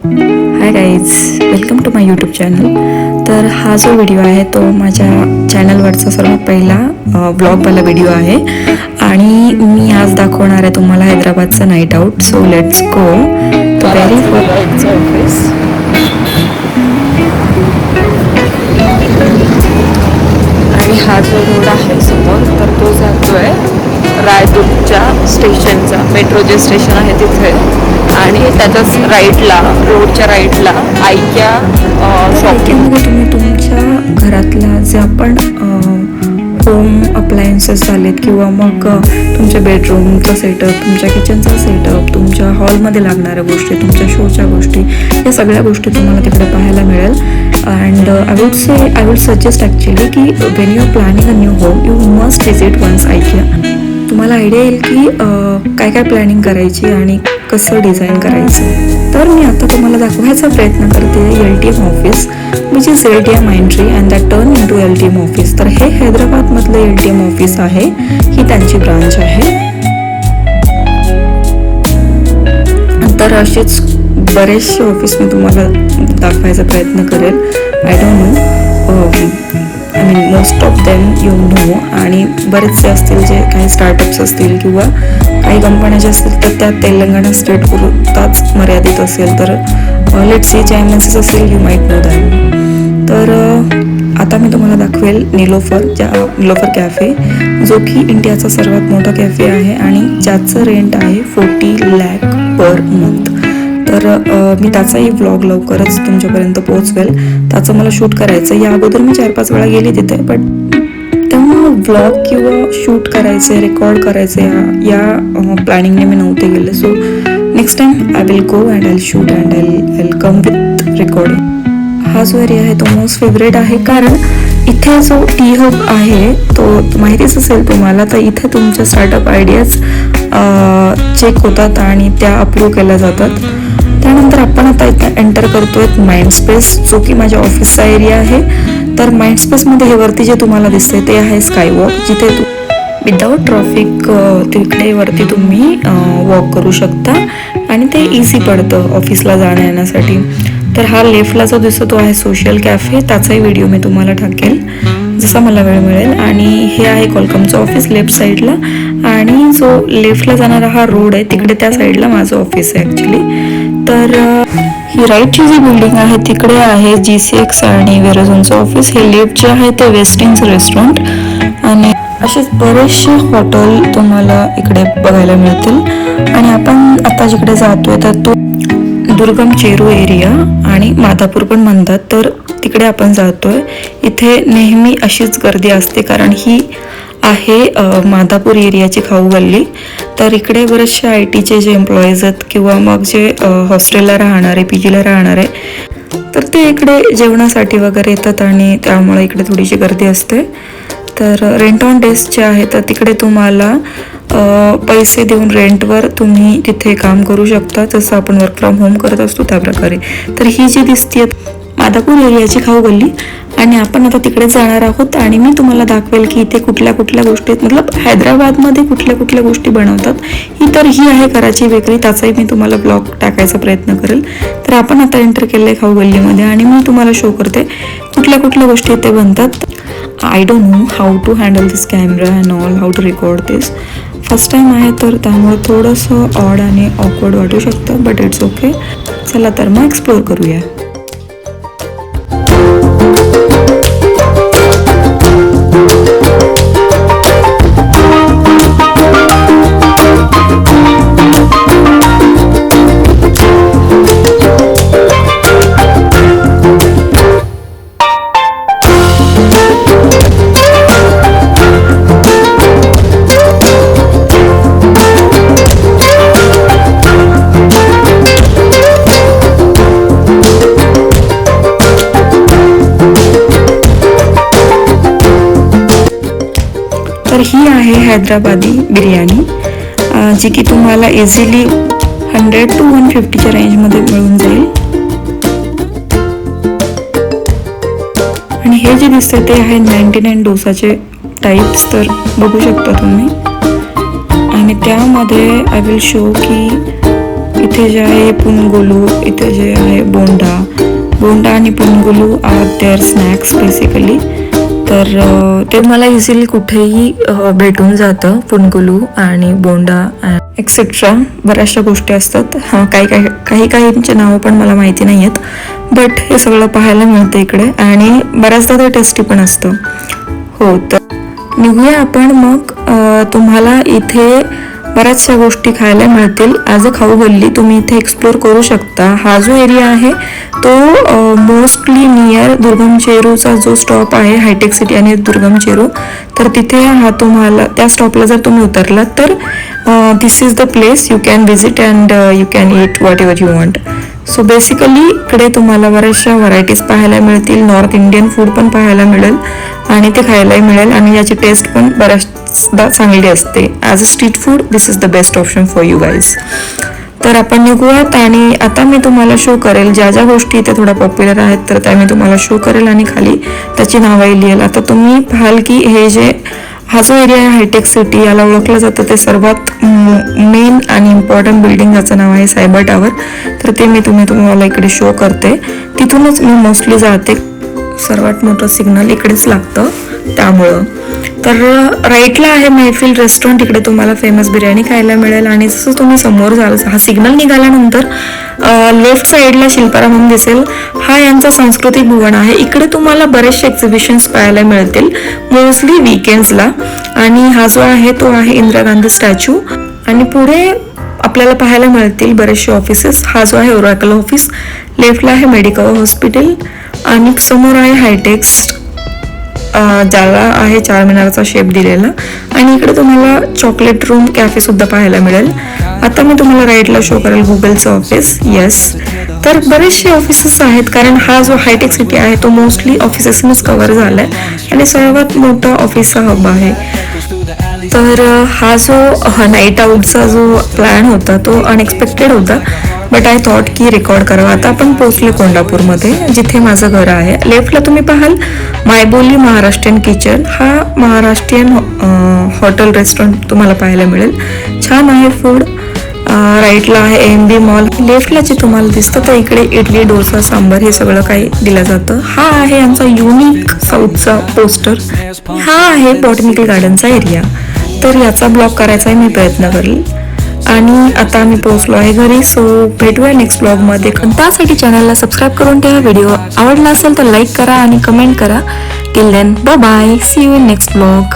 High guys, welcome to my YouTube channel. तर हा जो व्हिडिओ आहे तो माझ्या चॅनलवरचा सर्वात पहिला ब्लॉगवाला व्हिडिओ आहे आणि मी आज दाखवणार आहे तुम्हाला हैदराबादचं night out. So let's go. Very first office. आणि हा जो रोड आहे समोर तर तो जातोय रायदूरच्या स्टेशनचा. मेट्रो जे स्टेशन आहे तिथे आणि त्याच्याच राईटला, रोडच्या राईटला आयक्या शॉपिंगमध्ये तुम्ही तुमच्या घरातल्या जे आपण होम अप्लायन्सेस झालेत किंवा मग तुमच्या बेडरूमचा सेटअप, तुमच्या किचनचा सेटअप, तुमच्या हॉलमध्ये लागणाऱ्या गोष्टी, तुमच्या शोच्या गोष्टी, या सगळ्या गोष्टी तुम्हाला तिकडे पाहायला मिळेल. And I would suggest actually की when you are planning a new home you must visit once IKEA. तुम्हाला आयडिया येईल की काय काय प्लॅनिंग करायची आणि कसं डिझाईन करायचं. तर मी आता तुम्हाला दाखवायचा प्रयत्न करते LTM office, which is LTM Mindtree and that turn in to LTM office. तर हे हैदराबादमधलं LTM ऑफिस आहे, ही त्यांची ब्रांच आहे. तर असेच बरेचसे ऑफिस मी तुम्हाला दाखवायचा प्रयत्न करेल. I don't no, I mean most of them you know. आणि बरेचसे असतील जे काही स्टार्टअप्स असतील किंवा काही कंपन्या ज्या असतील तर त्या तेलंगणा स्टेट पुरताच मर्यादित असेल. तर लेट्स सी, जे MNCs असेल यू माईट नो दॅट. तर आता मी तुम्हाला दाखवेल निलोफर कॅफे, जो की इंडियाचा सर्वात मोठा कॅफे आहे आणि ज्याचं रेंट आहे 40 लाख पर मंथ. तर मी त्याचाही व्लॉग लवकरच तुमच्यापर्यंत पोहोचवेल. त्याचं मला शूट करायचं. या अगोदर मी 4-5 वेळा गेली तिथे, बट तेव्हा व्लॉग किंवा शूट करायचे, रेकॉर्ड करायचे या प्लॅनिंगने मी नव्हते गेले. So next time I will go and I shoot and I will come with recording. हा जो एरिया आहे तो मोस्ट फेवरेट आहे, कारण इथे जो टी हब आहे तो माहितीच असेल तुम्हाला. तर इथे तुमच्या स्टार्टअप आयडियाज चेक होतात आणि त्या अप्रूव्ह केल्या जातात. त्यानंतर आपण आता इथं एंटर करतोय माइंडस्पेस, जो की माझ्या ऑफिसचा एरिया आहे. तर माइंडस्पेसमध्ये हे वरती जे तुम्हाला दिसतंय ते आहे स्कायवॉक, जिथे विदाउट ट्रॉफिक तिकडे वरती तुम्ही वॉक करू शकता आणि ते इझी पडतं ऑफिसला जाण्या येण्यासाठी. तर हा लेफ्टला जो दिसतो तो आहे सोशल कॅफे. त्याचाही व्हिडिओ मी तुम्हाला टाकेल जसा मला वेळ मिळेल. आणि हे आहे कोलकमचं ऑफिस लेफ्ट साईडला, आणि जो लेफ्टला जाणारा हा रोड आहे तिकडे त्या साईडला माझं ऑफिस आहे ॲक्च्युली. तर ही राईटची जी बिल्डिंग आहे तिकडे आहे GCX आणि वेराझोनचं ऑफिस. हे लेफ्ट जे आहे ते वेस्टिंग्स रेस्टॉरंट. आणि असेच बरेचसे हॉटेल तुम्हाला इकडे बघायला मिळतील. आणि आपण आता जिकडे जातोय तर तो दुर्गम चेरू एरिया आणि माधापूर पण म्हणतात, तर तिकडे आपण जातोय. इथे नेहमी अशीच गर्दी असते, कारण ही आहे माधापूर एरियाची खाऊ गल्ली. तर इकडे बरेचसे ITचे जे एम्प्लॉईज आहेत किंवा मग जे हॉस्टेलला राहणारे, PGला राहणारे, तर ते इकडे जेवणासाठी वगैरे येतात आणि त्यामुळे इकडे थोडीशी गर्दी असते. तर रेंट ऑन डेस्क जे आहे तर तिकडे तुम्हाला पैसे देऊन रेंटवर तुम्ही तिथे काम करू शकता, जसं आपण वर्क फ्रॉम होम करत असतो त्या प्रकारे. तर ही जी दिसते माधापूर एरियाची खाऊ गल्ली, आणि आपण आता तिकडेच जाणार आहोत. आणि मी तुम्हाला दाखवेल की इथे कुठल्या कुठल्या गोष्टी आहेत, मतलब हैदराबादमध्ये कुठल्या कुठल्या गोष्टी बनवतात. ही आहे कराची बेकरी, त्याचाही मी तुम्हाला ब्लॉग टाकायचा प्रयत्न करेल. तर आपण आता एंटर केलं आहे खाऊ गल्लीमध्ये आणि मी तुम्हाला शो करते कुठल्या कुठल्या गोष्टी इथे बनतात. I don't know how to handle this camera and all, how to record this. First time आहे तर त्यामुळे थोडंसं ऑड आणि ऑकवर्ड वाटू शकतं, बट इट्स ओके. चला तर मग एक्सप्लोर करूया. तर ही आहे हैदराबादी बिर्याणी, जी की तुम्हाला इझिली 100 to 150च्या रेंजमध्ये मिळून जाईल. आणि हे जे दिसते ते आहे 99 डोसाचे टाईप्स, तर बघू शकता तुम्ही. आणि त्यामध्ये आय विल शो की इथे जे आहे पुनगुलू, इथे जे आहे बोंडा आणि पुनगुलू आर देअर स्नॅक्स बेसिकली. तर ते मला इझिली कुठेही भेटून जातं. पुनगुलू आणि बोंडा एक्सेट्रा बऱ्याचशा गोष्टी असतात. काहींचे नावं पण मला माहिती नाही आहेत, बट हे सगळं पाहायला मिळतं इकडे आणि बऱ्याचदा ते टेस्टी पण असतं. हो, तर निघूया आपण मग. तुम्हाला इथे बऱ्याचशा गोष्टी खायला मिळतील. ॲज अ खाऊ गल्ली तुम्ही इथे एक्सप्लोर करू शकता. हा जो एरिया आहे तो मोस्टली नियर दुर्गम चेरूचा जो स्टॉप आहे, हायटेक सिटी आणि दुर्गम चेरू, तर तिथे हा तुम्हाला त्या स्टॉपला जर तुम्ही उतरलात तर this is the place you can visit and you can eat whatever you want. So basically इकडे तुम्हाला बऱ्याचशा व्हरायटीज पाहायला मिळतील. नॉर्थ इंडियन फूड पण पाहायला मिळेल आणि ते खायलाही मिळेल आणि याची टेस्ट पण बऱ्याचदा चांगली असते. As a street food this is the best option for you guys. तर आपण निघूयात आणि आता मी तुम्हाला शो करेल ज्या ज्या गोष्टी इथे थोड्या पॉप्युलर आहेत, तर त्या मी तुम्हाला शो करेल आणि खाली त्याची नावंही लिहेल. आता तुम्ही पाहाल की हा जो एरिया आहे हायटेक सिटी, याला ओळखलं जातं ते सर्वात मेन आणि इम्पॉर्टंट बिल्डिंग ज्याचं नाव आहे सायबर टावर. तर ते मी तुम्हाला इकडे शो करते. तिथूनच मी मोस्टली जाते. सर्वात मोठं सिग्नल इकडेच लागतं त्यामुळं. तर राईटला आहे मैफिल रेस्टॉरंट. इकडे तुम्हाला फेमस बिर्याणी खायला मिळेल आणि जसं तुम्ही समोर जाल, हा सिग्नल निघाल्यानंतर लेफ्ट साईडला शिल्पारामम दिसेल. हा यांचा सांस्कृतिक भवन आहे. इकडे तुम्हाला बरेचसे एक्झिबिशन्स पाहायला मिळतील मोस्टली वीकेंड्सला. आणि हा जो आहे तो आहे इंदिरा गांधी स्टॅच्यू आणि पुढे आपल्याला पाहायला मिळतील बरेचसे ऑफिसेस. हा जो आहे ओरॅकल ऑफिस, लेफ्टला आहे मेडिकल हॉस्पिटल आणि समोर आहे हायटेक्स, ज्याला आहे चारमिनारचा शेप दिलेला. आणि इकडे तुम्हाला चॉकलेट रूम कॅफे सुद्धा पाहायला मिळेल. आता मी तुम्हाला राईटला शो करेल गुगलचं ऑफिस. येस, तर बरेचसे ऑफिसेस आहेत कारण हा जो हायटेक सिटी आहे तो मोस्टली ऑफिसेसनच कव्हर झालाय आणि सर्वात मोठा ऑफिसचा हब आहे. तर हा जो नाईट आउटचा जो प्लॅन होता तो अनएक्सपेक्टेड होता, बट आय थॉट की रेकॉर्ड करावं. आता आपण पोहोचले कोंडापूरमध्ये, जिथे माझं घर आहे. लेफ्टला तुम्ही पाहाल मायबोली महाराष्ट्रीयन किचन. हा महाराष्ट्रीयन हॉटेल रेस्टॉरंट तुम्हाला पाहायला मिळेल. छान आहे फूड. राईटला आहे AMB मॉल. लेफ्टला जे तुम्हाला दिसतं तर इकडे इडली, डोसा, सांबर हे सगळं काही दिलं जातं. हा आहे यांचा युनिक साऊथचा पोस्टर. हा आहे बॉटनिकल गार्डनचा एरिया. तर याचा ब्लॉग करायचाही मी प्रयत्न करेल. आणि आता आम्ही पोहोचलो आहे घरी. सो भेटूया नेक्स्ट ब्लॉगमध्ये. त्यासाठी चॅनलला सबस्क्राईब करून ठेवा. व्हिडिओ आवडला असेल तर लाईक करा आणि कमेंट करा. Till then bye bye. See you in next blog.